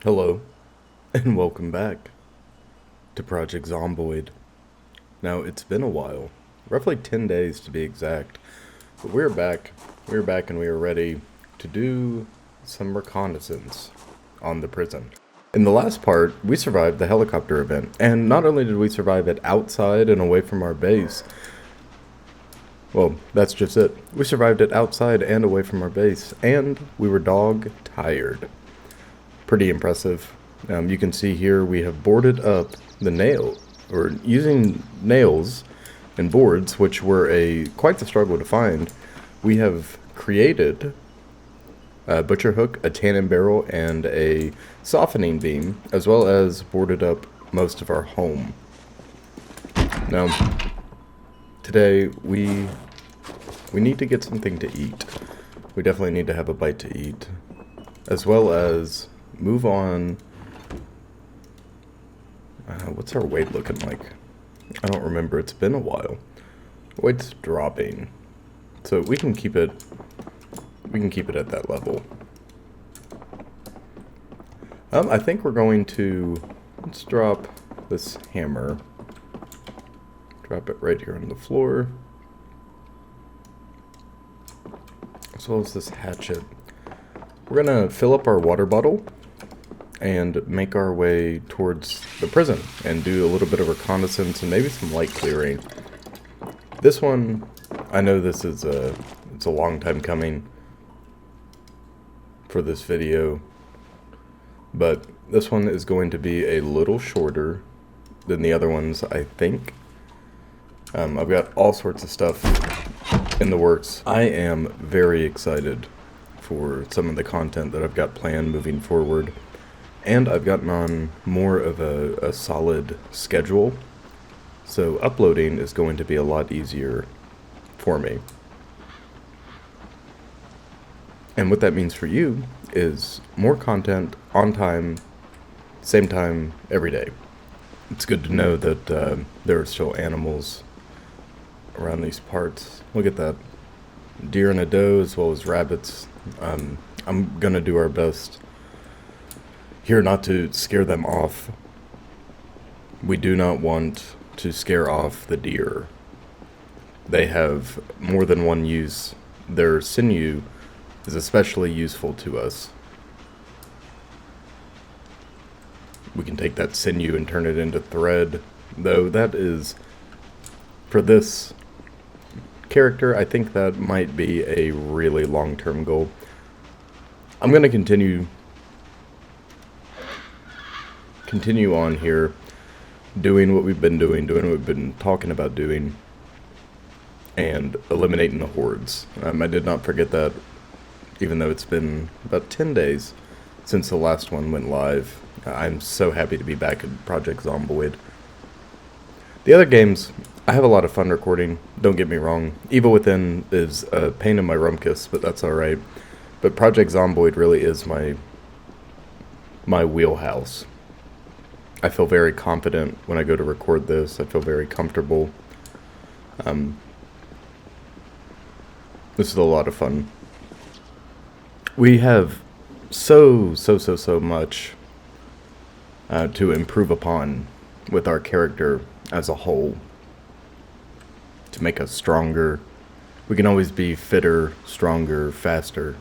Hello, and welcome back to Project Zomboid. Now, it's been a while, roughly 10 days to be exact, but we're back. We're back and we are ready to do some reconnaissance on the prison. In the last part, we survived the helicopter event, and not only did we survive it outside and away from our base, well, that's just it. We survived it outside and away from our base, and we were dog tired. Pretty impressive. You can see here we have boarded up the or using nails and boards, which were quite the struggle to find. We have created a butcher hook, a tannin barrel, and a softening beam, as well as boarded up most of our home. Now, today we need to get something to eat. We definitely need to have a bite to eat, as well as move on. What's our weight looking like? I don't remember. It's been a while. Weight's dropping, so we can keep it. We can keep it at that level. I think we're going to let's drop this hammer. Drop it right here on the floor, as well as this hatchet. We're gonna fill up our water bottle and make our way towards the prison and do a little bit of reconnaissance and maybe some light clearing. This one, I know this is it's a long time coming for this video, but this one is going to be a little shorter than the other ones, I think. I've got all sorts of stuff in the works. I am very excited for some of the content that I've got planned moving forward. And I've gotten on more of a solid schedule, so uploading is going to be a lot easier for me. And what that means for you is more content on time, same time, every day. It's good to know that there are still animals around these parts. Look at that. Deer and a doe, as well as rabbits. I'm gonna do our best here not to scare them off. We do not want to scare off the deer. They have more than one use. Their sinew is especially useful to us. We can take that sinew and turn it into thread, though that is, for this character, I think that might be a really long-term goal. I'm going to continue on here, doing what we've been doing what we've been talking about doing, and eliminating the hordes. I did not forget that, even though it's been about 10 days since the last one went live. I'm so happy to be back in Project Zomboid. The other games, I have a lot of fun recording, don't get me wrong. Evil Within is a pain in my rumpus, but that's alright. But Project Zomboid really is my wheelhouse. I feel very confident when I go to record this. I feel very comfortable. This is a lot of fun. We have so much to improve upon with our character as a whole. To make us stronger. We can always be fitter, stronger, faster.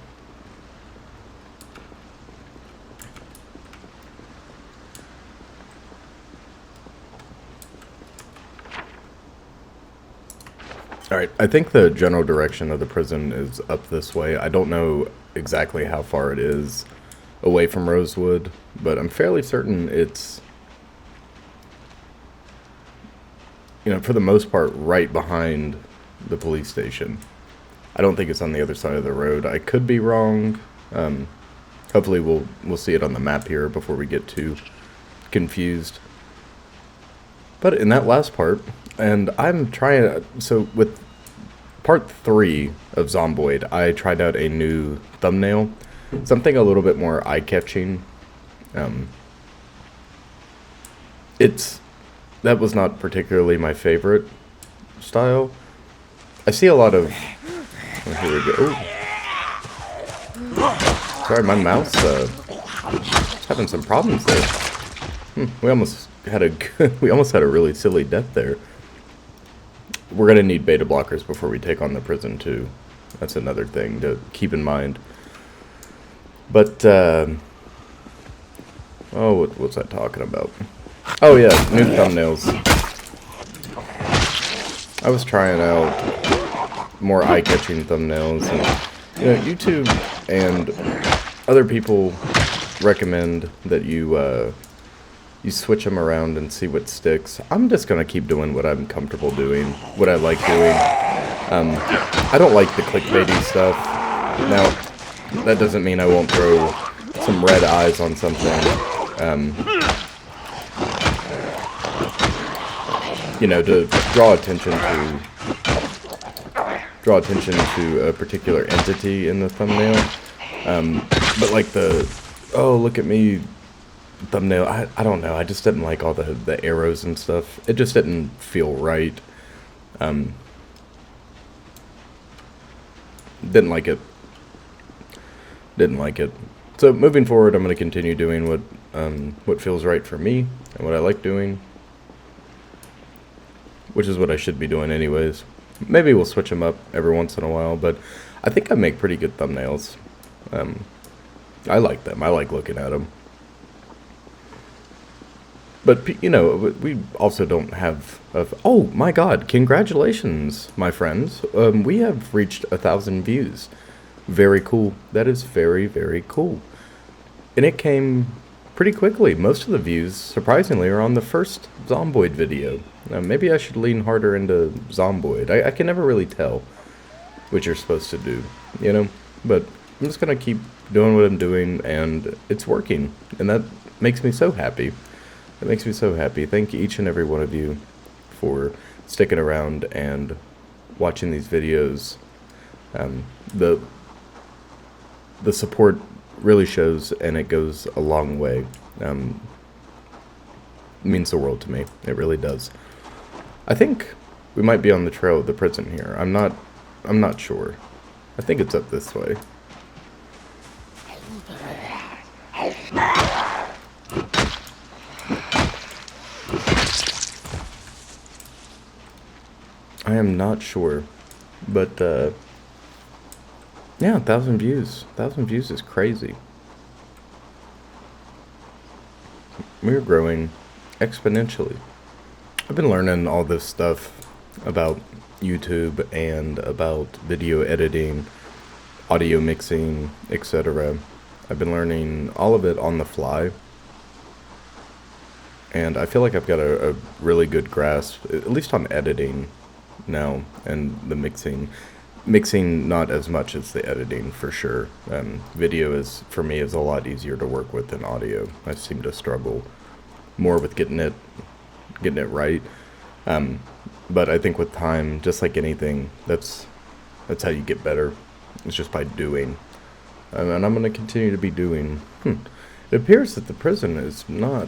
Alright, I think the general direction of the prison is up this way. I don't know exactly how far it is away from Rosewood, but I'm fairly certain it's, for the most part, right behind the police station. I don't think it's on the other side of the road. I could be wrong. Hopefully we'll see it on the map here before we get too confused. But in that last part, and I'm trying, so with part 3 of Zomboid, I tried out a new thumbnail, something a little bit more eye-catching. That was not particularly my favorite style. I see a lot of, oh, here we go. Ooh. Sorry, my mouse Having some problems there. We almost had a we almost had a really silly death there. We're gonna need beta blockers before we take on the prison too. That's another thing to keep in mind. But oh, what was I talking about? Oh yeah, new thumbnails. I was trying out more eye-catching thumbnails, and you know, YouTube and other people recommend that you switch them around and see what sticks. I'm just gonna keep doing what I'm comfortable doing, what I like doing. I don't like the clickbaity stuff. Now, that doesn't mean I won't throw some red eyes on something. You know, to draw attention to a particular entity in the thumbnail. But like the, oh, look at me thumbnail, I don't know, I just didn't like all the arrows and stuff. It just didn't feel right. Didn't like it. Didn't like it. So moving forward, I'm going to continue doing what feels right for me and what I like doing, which is what I should be doing anyways. Maybe we'll switch them up every once in a while, but I think I make pretty good thumbnails. I like them. I like looking at them. But, you know, we also don't have... oh, my God. Congratulations, my friends. We have reached 1,000 views. Very cool. That is very, very cool. And it came pretty quickly. Most of the views, surprisingly, are on the first Zomboid video. Maybe I should lean harder into Zomboid. I can never really tell what you're supposed to do, you know? But I'm just going to keep doing what I'm doing, and it's working. And that makes me so happy. It makes me so happy. Thank each and every one of you for sticking around and watching these videos. The support really shows, and it goes a long way. It means the world to me. It really does. I think we might be on the trail of the prison here. I'm not sure. I think it's up this way. I am not sure, but yeah, 1,000 views. 1,000 views is crazy. We're growing exponentially. I've been learning all this stuff about YouTube and about video editing, audio mixing, etc. I've been learning all of it on the fly. And I feel like I've got a really good grasp, at least on editing now, and the mixing. Mixing not as much as the editing, for sure. Video is, for me, is a lot easier to work with than audio. I seem to struggle more with getting it right. But I think with time, just like anything, that's how you get better. It's just by doing. And I'm going to continue to be doing. It appears that the prison is not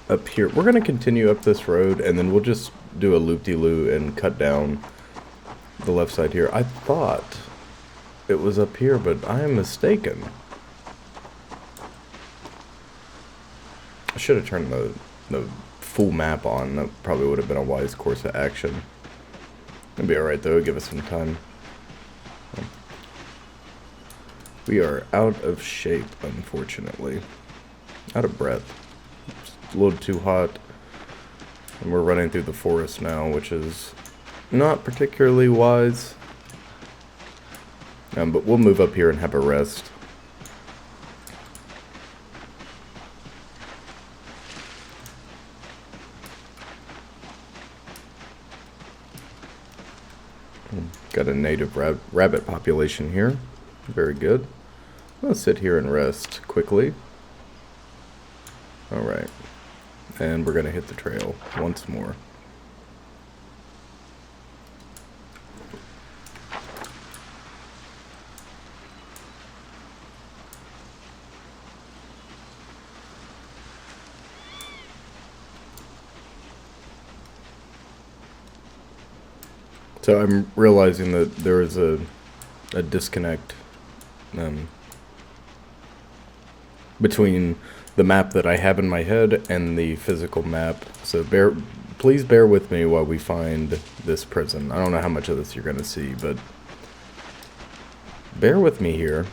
up here. We're going to continue up this road, and then we'll just do a loop-de-loo and cut down the left side here. I thought it was up here, but I am mistaken. I should have turned the full map on. That probably would have been a wise course of action. It'll be alright though, give us some time. We are out of shape, unfortunately. Out of breath. It's a little too hot. And we're running through the forest now, which is not particularly wise. But we'll move up here and have a rest. Got a native rabbit population here. Very good. Let's sit here and rest quickly. Alright. And we're going to hit the trail once more. So I'm realizing that there is a disconnect between the map that I have in my head and the physical map. So please bear with me while we find this prison. I don't know how much of this you're going to see, but bear with me here.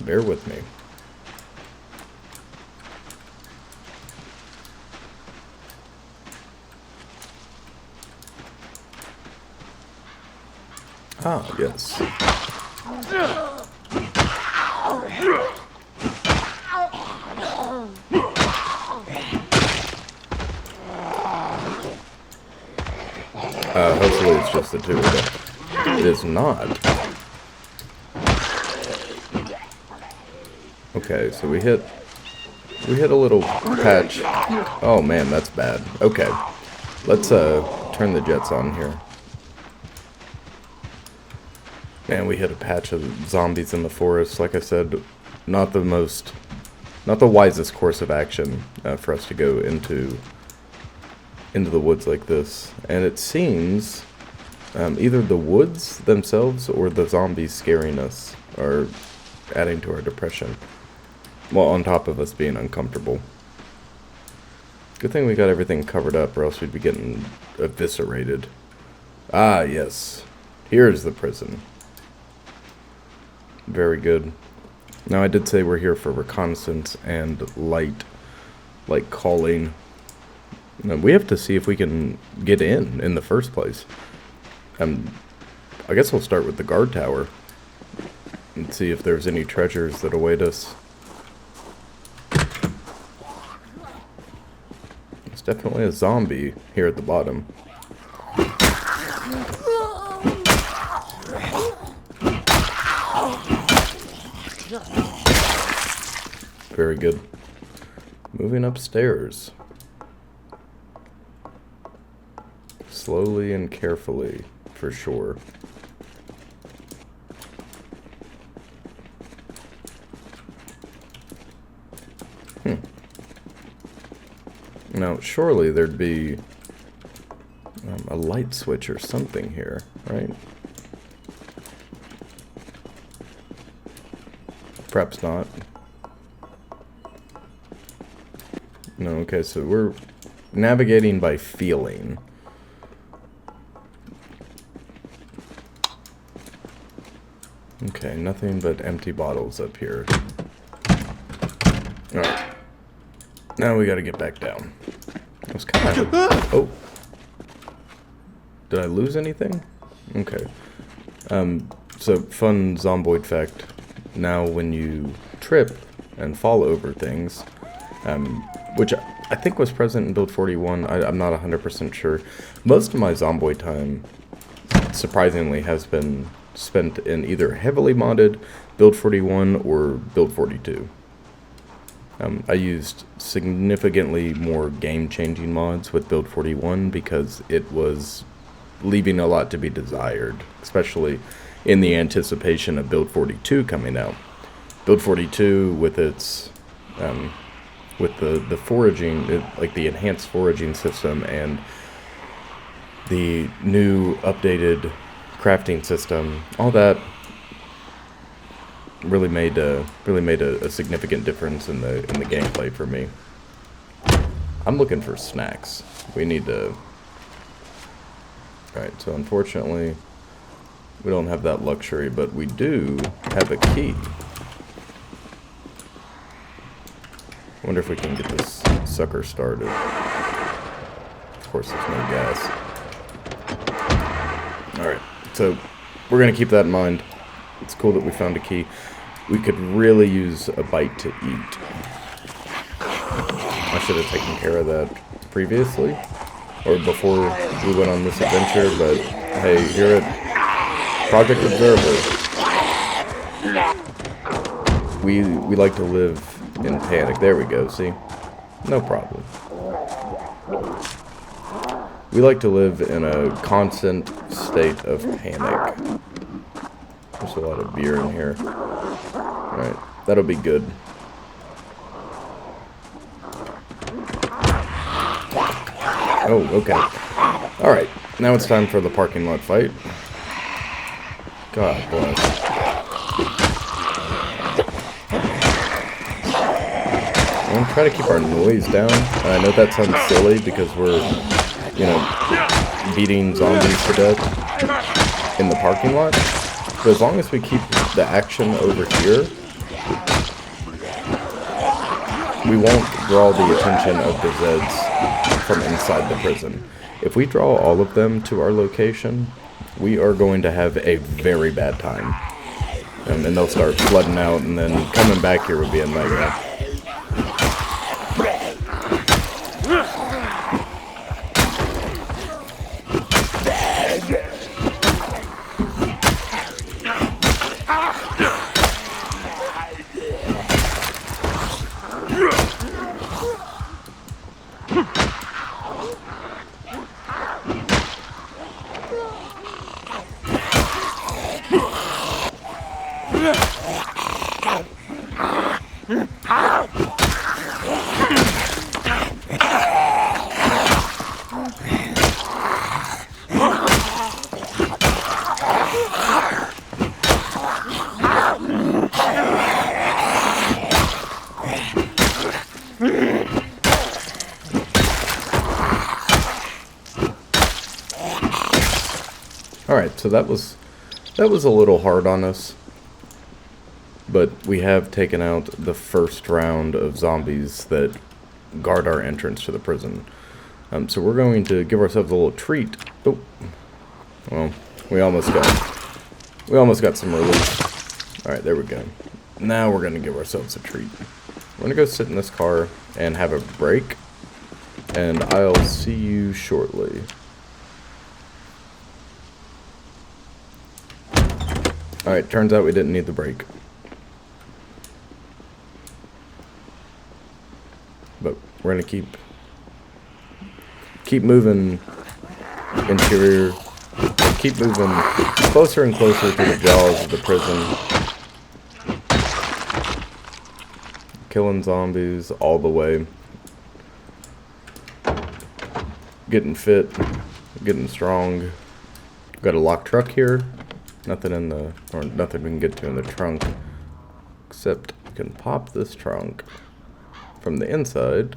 Bear with me. Ah, yes. Hopefully it's just the two of them. It is not. Okay, so we hit a little patch. Oh man, that's bad. Okay. Let's turn the jets on here. Man, we hit a patch of zombies in the forest. Like I said, not the wisest course of action for us to go into the woods like this. And it seems either the woods themselves or the zombies scaring us are adding to our depression. Well, on top of us being uncomfortable. Good thing we got everything covered up, or else we'd be getting eviscerated. Ah, yes. Here's the prison. Very good. Now, I did say we're here for reconnaissance and light calling. Now, we have to see if we can get in the first place. I guess we'll start with the guard tower and see if there's any treasures that await us. There's definitely a zombie here at the bottom. Very good. Moving upstairs. Slowly and carefully, for sure. Now, surely there'd be a light switch or something here, right? Perhaps not. No, okay, so we're navigating by feeling. Okay, nothing but empty bottles up here. Alright. Now we gotta get back down. That was kind of... Oh. Did I lose anything? Okay. So, fun Zomboid fact. Now when you trip and fall over things, which I think was present in build 41, I'm not 100% sure. Most of my Zomboid time, surprisingly, has been spent in either heavily modded build 41 or build 42. I used significantly more game-changing mods with build 41 because it was leaving a lot to be desired, especially in the anticipation of build 42 coming out. Build 42 with its with the foraging, like the enhanced foraging system and the new updated crafting system, all that really made a significant difference in the gameplay for me. I'm looking for snacks. We need to. Alright, so unfortunately we don't have that luxury, but we do have a key. Wonder if we can get this sucker started. Of course there's no gas. Alright, so we're gonna keep that in mind. It's cool that we found a key. We could really use a bite to eat. I should have taken care of that previously, or before we went on this adventure, but hey, here at Project Observer, we like to live in panic. There we go, see? No problem. We like to live in a constant state of panic. There's a lot of beer in here. Alright, that'll be good. Oh, okay. Alright, now it's time for the parking lot fight. God bless. want to try to keep our noise down. And I know that sounds silly because we're, you know, beating zombies to death in the parking lot. But as long as we keep the action over here, we won't draw the attention of the Zeds from inside the prison. If we draw all of them to our location, we are going to have a very bad time. And then they'll start flooding out, and then coming back here would be a nightmare. Alright, so that was a little hard on us, but we have taken out the first round of zombies that guard our entrance to the prison. So we're going to give ourselves a little treat. Oh, well, we almost got some relief. Alright, there we go. Now we're going to give ourselves a treat. We're going to go sit in this car and have a break, and I'll see you shortly. Alright, turns out we didn't need the break. But we're gonna keep moving interior, keep moving closer and closer to the jaws of the prison. Killing zombies all the way. Getting fit, getting strong. Got a locked truck here. Nothing we can get to in the trunk, except we can pop this trunk from the inside.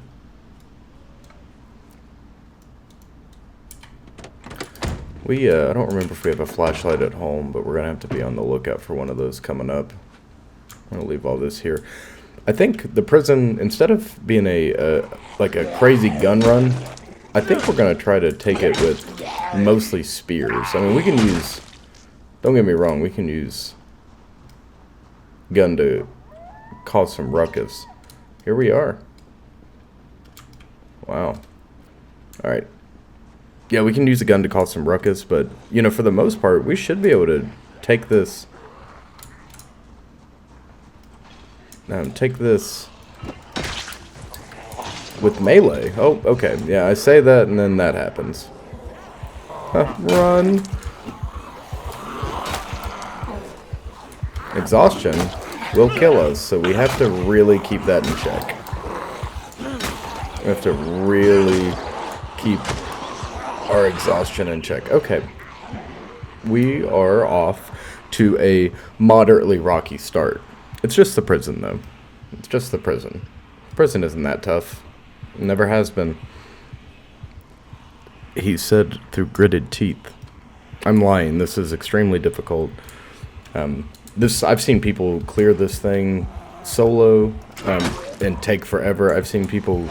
I don't remember if we have a flashlight at home, but we're gonna have to be on the lookout for one of those coming up. I'm gonna leave all this here. I think the prison, instead of being like a crazy gun run, I think we're gonna try to take it with mostly spears. I mean, we can use. Don't get me wrong, we can use gun to cause some ruckus. Here we are. Wow. Alright. Yeah, we can use a gun to cause some ruckus, but, you know, for the most part, we should be able to take this... take this with melee. Oh, okay. Yeah, I say that and then that happens. Run! Exhaustion will kill us, so we have to really keep that in check. We have to really keep our exhaustion in check. Okay. We are off to a moderately rocky start. It's just the prison, though. It's just the prison. Prison isn't that tough. It never has been. He said through gritted teeth. I'm lying. This is extremely difficult. I've seen people clear this thing solo and take forever. I've seen people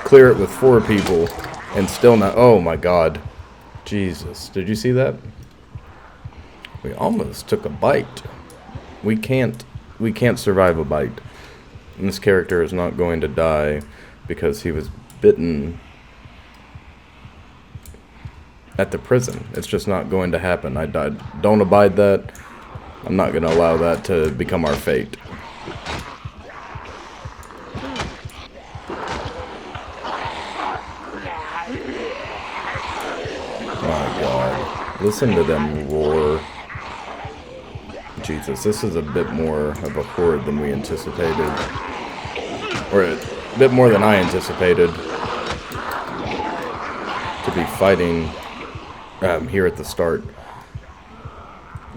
clear it with 4 people and still not. Oh my god. Jesus. Did you see that? We almost took a bite. We can't survive a bite. And this character is not going to die because he was bitten at the prison. It's just not going to happen. I died. Don't abide that. I'm not going to allow that to become our fate. My god. Listen to them roar. Jesus, this is a bit more of a horde than we anticipated. Or a bit more than I anticipated to be fighting here at the start.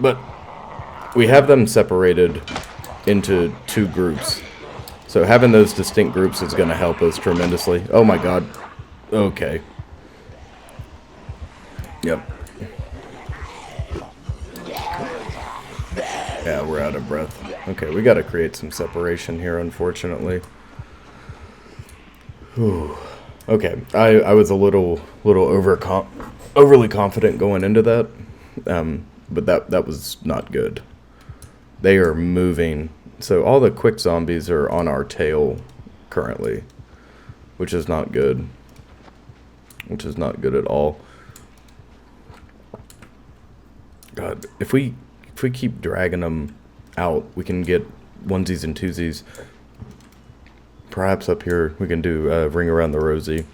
But we have them separated into 2 groups. So So having those distinct groups is going to help us tremendously. Oh my god. Okay. Yep. Yeah, we're out of breath. Okay, we got to create some separation here, unfortunately. Whew. Okay, I was a little overly confident going into that, but that was not good. They are moving, so all the quick zombies are on our tail currently, which is not good. Which is not good at all. God, if we keep dragging them out, we can get onesies and twosies. Perhaps up here we can do ring around the rosy.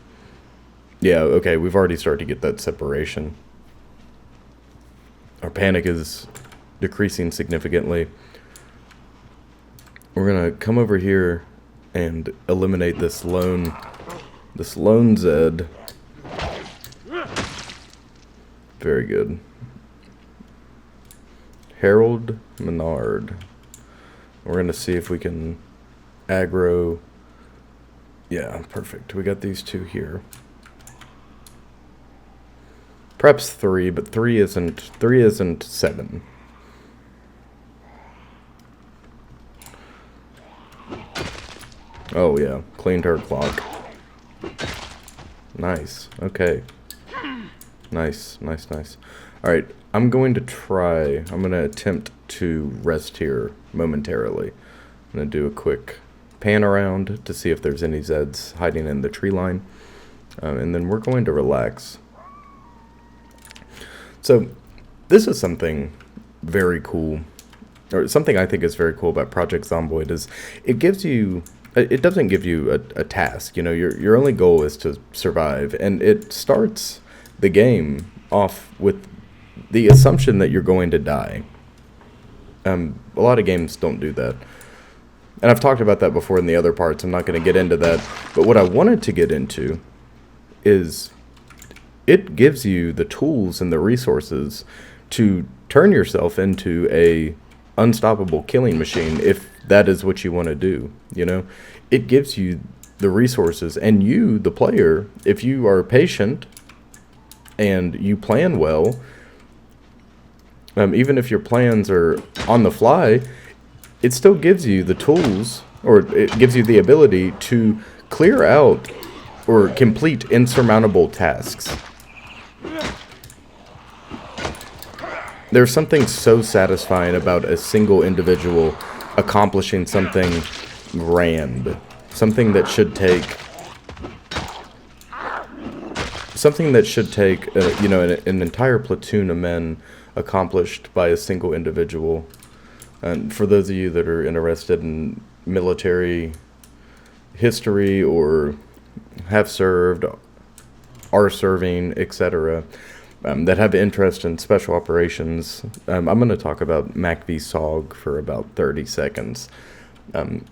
Yeah, okay, we've already started to get that separation. Our panic is decreasing significantly. We're gonna come over here and eliminate this lone Zed. Very good. Harold Menard. We're gonna see if we can aggro. Yeah, perfect. We got these two here. Perhaps 3, but 3 isn't 7. Oh yeah, cleaned her clock. Nice. Okay. Nice. Alright, I'm going to attempt to rest here momentarily. I'm going to do a quick pan around to see if there's any Zeds hiding in the tree line. And then we're going to relax. So, this is something very cool, or something I think is very cool about Project Zomboid is it doesn't give you a task. You know, your only goal is to survive, and it starts the game off with the assumption that you're going to die. A lot of games don't do that. And I've talked about that before in the other parts. I'm not going to get into that. But what I wanted to get into is it gives you the tools and the resources to turn yourself into a unstoppable killing machine if that is what you want to do. You know, it gives you the resources, and you, the player, if you are patient and you plan well, even if your plans are on the fly, it still gives you the tools, or it gives you the ability to clear out or complete insurmountable tasks. There's something so satisfying about a single individual accomplishing something grand. Something that should take an entire platoon of men accomplished by a single individual. And for those of you that are interested in military history or have served, are serving, etc., that have interest in special operations, I'm going to talk about Mac v. SOG for about 30 seconds.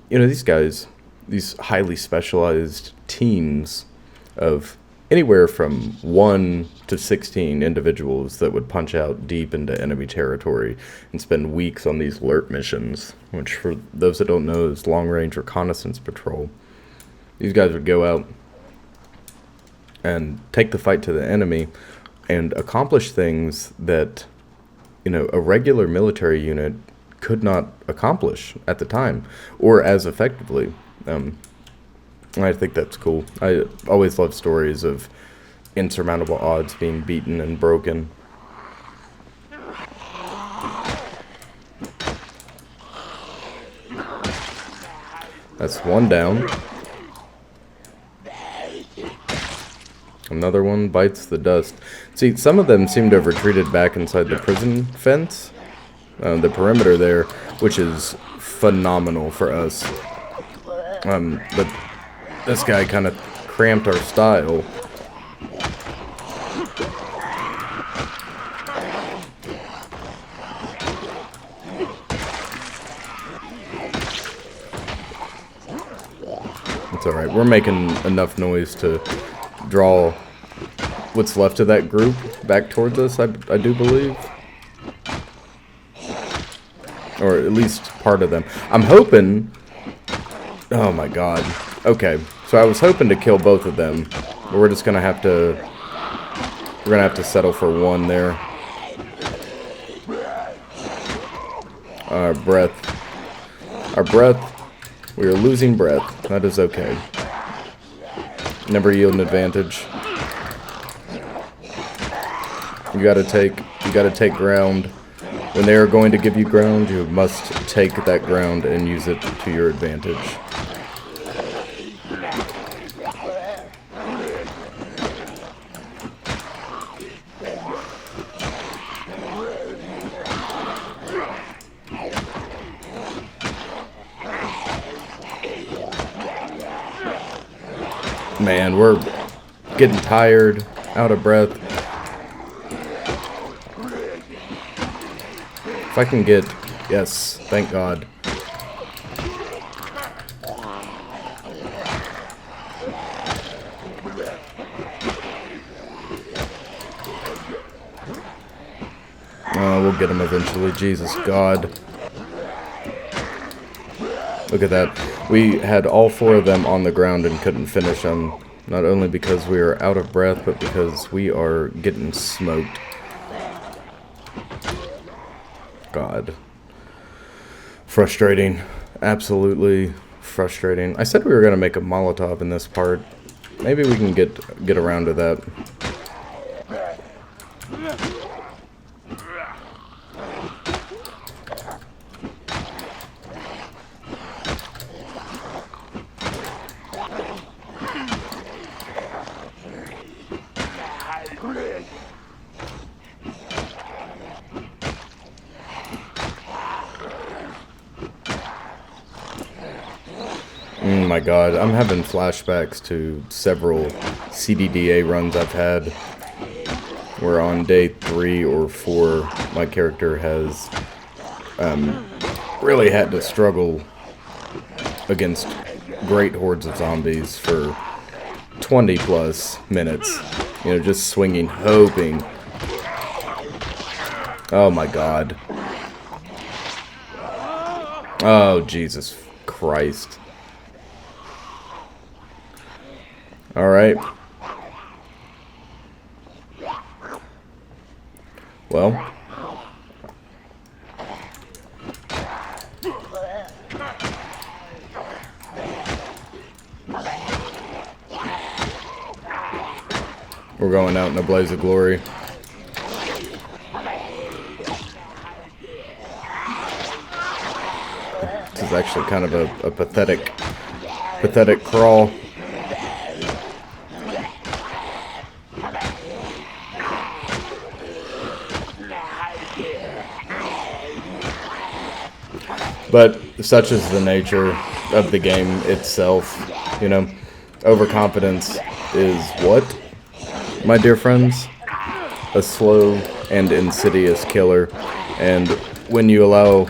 These guys, these highly specialized teams of anywhere from 1 to 16 individuals that would punch out deep into enemy territory and spend weeks on these alert missions, which for those that don't know is long-range reconnaissance patrol. These guys would go out and take the fight to the enemy and accomplish things that, a regular military unit could not accomplish at the time, or as effectively. I think that's cool. I always love stories of insurmountable odds being beaten and broken. That's one down. Another one bites the dust. See, some of them seem to have retreated back inside the prison fence, the perimeter there, which is phenomenal for us. But this guy kind of cramped our style. It's alright, we're making enough noise to draw what's left of that group back towards us, I do believe. Or at least part of them. I'm hoping Oh my god. Okay, so I was hoping to kill both of them, but we're just gonna have to... We're gonna have to settle for one there. Our breath. Our breath. We are losing breath. That is okay. Never yield an advantage. You gotta take ground. When they are going to give you ground, you must take that ground and use it to your advantage. Man, we're getting tired, out of breath. If I can get... Yes, thank God. We'll get him eventually. Jesus God. Look at that. We had all four of them on the ground and couldn't finish them. Not only because we are out of breath, but because we are getting smoked. God. Frustrating. Absolutely frustrating. I said we were going to make a Molotov in this part. Maybe we can get around to that. Oh my God, I'm having flashbacks to several CDDA runs I've had where on day 3 or 4 my character has really had to struggle against great hordes of zombies for 20 plus minutes, you know, just swinging, hoping. Oh my God. Oh, Jesus Christ. Alright. Well. We're going out in a blaze of glory. This is actually kind of a pathetic crawl. But such is the nature of the game itself, you know. Overconfidence is what, my dear friends? A slow and insidious killer. And when you allow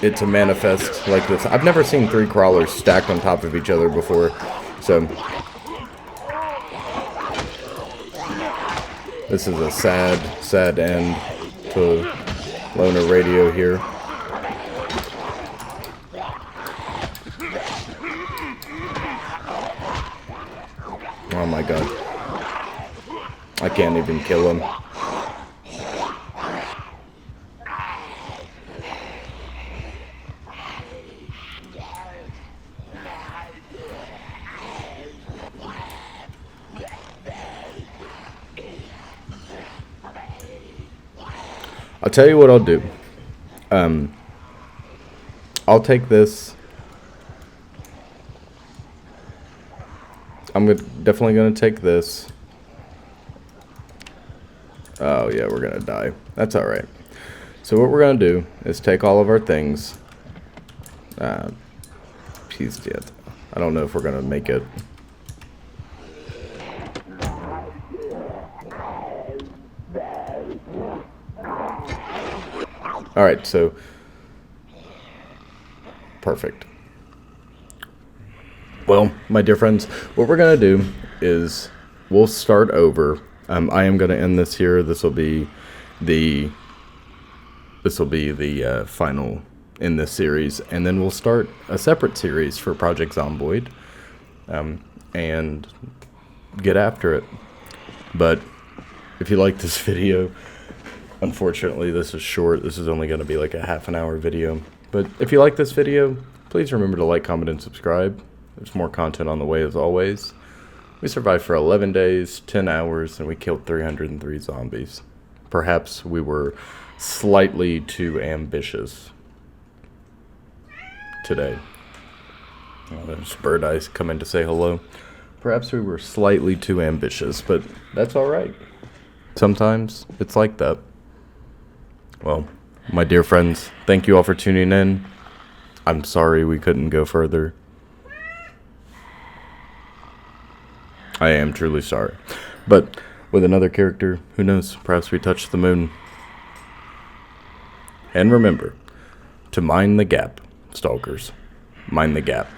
it to manifest like this, I've never seen 3 crawlers stacked on top of each other before, so this is a sad end to Loner Radio here. Oh my God. I can't even kill him. I'll tell you what I'll do. I'll take this. I'm definitely going to take this. Oh, yeah, we're going to die. That's all right. So what we're going to do is take all of our things. Peace, yet. I don't know if we're going to make it. All right, so perfect. Well, my dear friends, what we're going to do is we'll start over. I am going to end this here. This will be the final in this series, and then we'll start a separate series for Project Zomboid, and get after it. But if you like this video, unfortunately this is short. This is only going to be like a half an hour video. But if you like this video, please remember to like, comment, and subscribe. There's more content on the way as always. We survived for 11 days, 10 hours, and we killed 303 zombies. Perhaps we were slightly too ambitious today. Oh, there's Bird Eyes coming to say hello. Perhaps we were slightly too ambitious, but that's alright. Sometimes it's like that. Well, my dear friends, thank you all for tuning in. I'm sorry we couldn't go further. I am truly sorry. But with another character, who knows, perhaps we touch the moon. And remember to mind the gap, stalkers. Mind the gap.